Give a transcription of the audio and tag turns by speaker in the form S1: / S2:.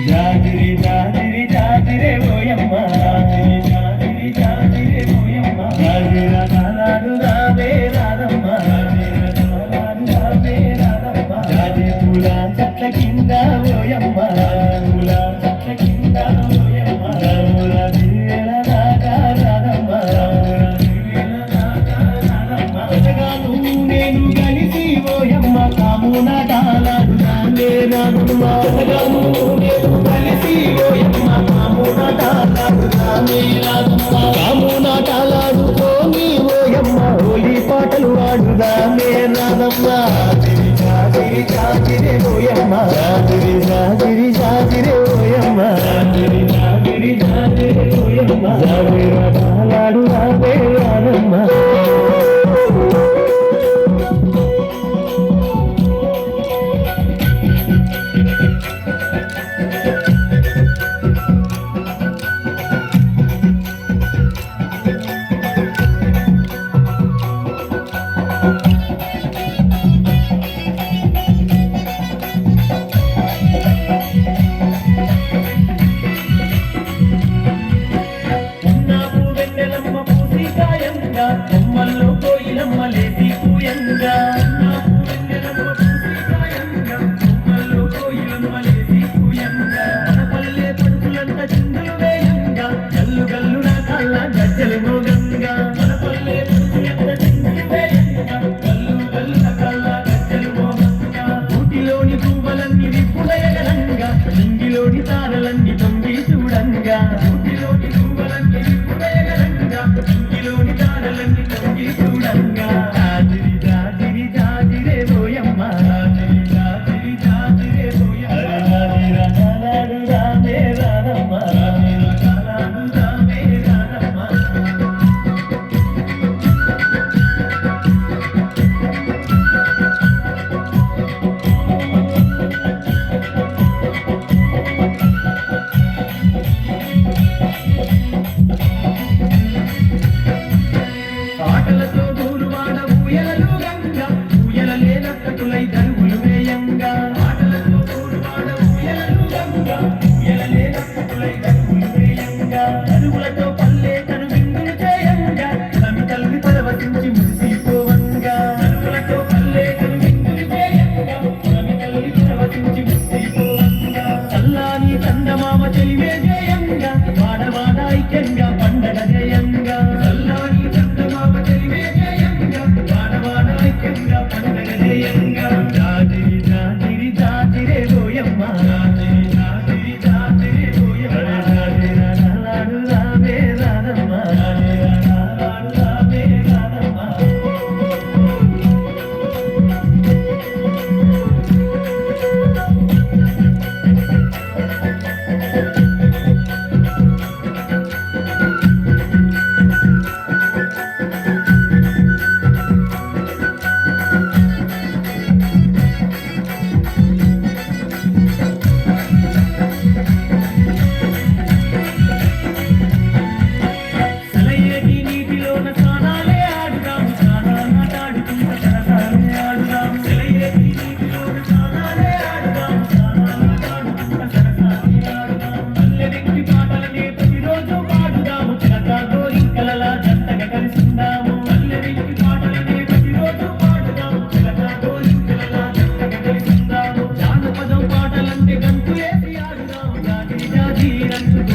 S1: జాజిరి జాజిరి జాజిరే ఓయమ్మ జాజిరి జాజిరి జాజిరే ఓయమ్మ జాజిర నాలాడు రావే రాధమ్మ జాజిర నాలాడు రావే రాధమ్మ జాజి పూల చెట్ల కింద ఓయమ్మ పూల చెట్ల కింద ఓయమ్మ రాముల దివ్యల నాగా రాధమ్మ రాముల దివ్యల నాగా రాధమ్మ జగాను నేను కలిసి ఓయమ్మ కామున డాలాడు రాలే రాధమ్మ జగాను కామునాటాలాడుకోని ఓయమ్మ హోలీ పాటలు ఆడుదామే రాధమ్మ జాజిరి జాజిరే ఓయమ్మ జాజిరి జాజిరి జాజిరే ఓయమ్మ జాజిరి జాజిరి జాజిరే ఓయమ్మ జాజిరాటాలాడు రావే రాధమ్మ కొమ్మల్లో కోయిలమ్మ లేసి పూయంగా కొమ్మల్లో కోయిలమ్మ లేసి పూయంగా మన పల్లె పడుకులంత చిందులు వేయంగా గల్లు గల్లు నా కళ్ళ గజ్జలు మోగంగా మన పల్లె పడుకులంత చిందులు వేయంగా గల్లు గల్లు నా కళ్ళ గజ్జలు మోగంగా ఊటిలోని పువ్వులన్నీ విప్పుడయగలంగా నింగిలోని తారలన్నీ తొంగి చూడంగా ఊటిలోని పువ్వులన్నీ విప్పుడయగలంగా నింగిలోని తారలన్నీ తొంగి చూడంగా జాజిరి జాజిరి జాజిరే ఓయమ్మ జాజిరి జాజిరి జాజిరే ఓయమ్మ జాజిర కాలాడు రామే రాధమ్మ జాజిర కాలాడు రామే రాధమ్మ పాటలతో దూరువాడ ఊయలలు గంగా ఊయల లేనక్కటులై దరువులు వేయంగా పాటలతో దూరువాడ ఊయలలు గంగా ఊయల లేనక్కటులై దరువులు వేయంగా దరువులతో పల్లె తను విందులు చేయంగా తమి తల్లి పరవశించి మురిసిపోవంగా దరువులతో పల్లె తను విందులు చేయంగా తమి తల్లి పరవశించి మురిసిపోవంగా చల్లాని చందమామ చెలివే జయంగా వాడవాడ ఐక్యంగా పండగ జయంగా చల్లాని చందమామ చెలివే జయంగా వాడవాడ ఐక్యంగా పండగ జయంగా జాజిరి జాజిరి జాజిరే ఓయమ్మ జాజిరి జాజిరి జాజిరే ఓయమ్మ జాజిర నాలాడు రావే రాధమ్మ జాజిర నాలాడు రావే రాధమ్మ సెలయేటి నీటిలోన స్నానాలే ఆడుదాం స్నానాలాటాడుకుంట సరసాలే ఆడుదాం సెలయేటి నీటిలోన స్నానాలే ఆడుదాం స్నానాలాటాడుకుంట సరసాలే ఆడుదాం పల్లె వెంకి పాటలనే ప్రతిరోజు పాడుదాము చిలక గోరింకలలా జంటగా కలిసిందాము పల్లె వెంకి పాటలనే ప్రతిరోజు పాడుదాము చిలక గోరింకలలా జంటగా కలిసిందాము జానపదం పాటలంటే గంతులేసి ఆడుదాం జాజిరి జాజిరంటూ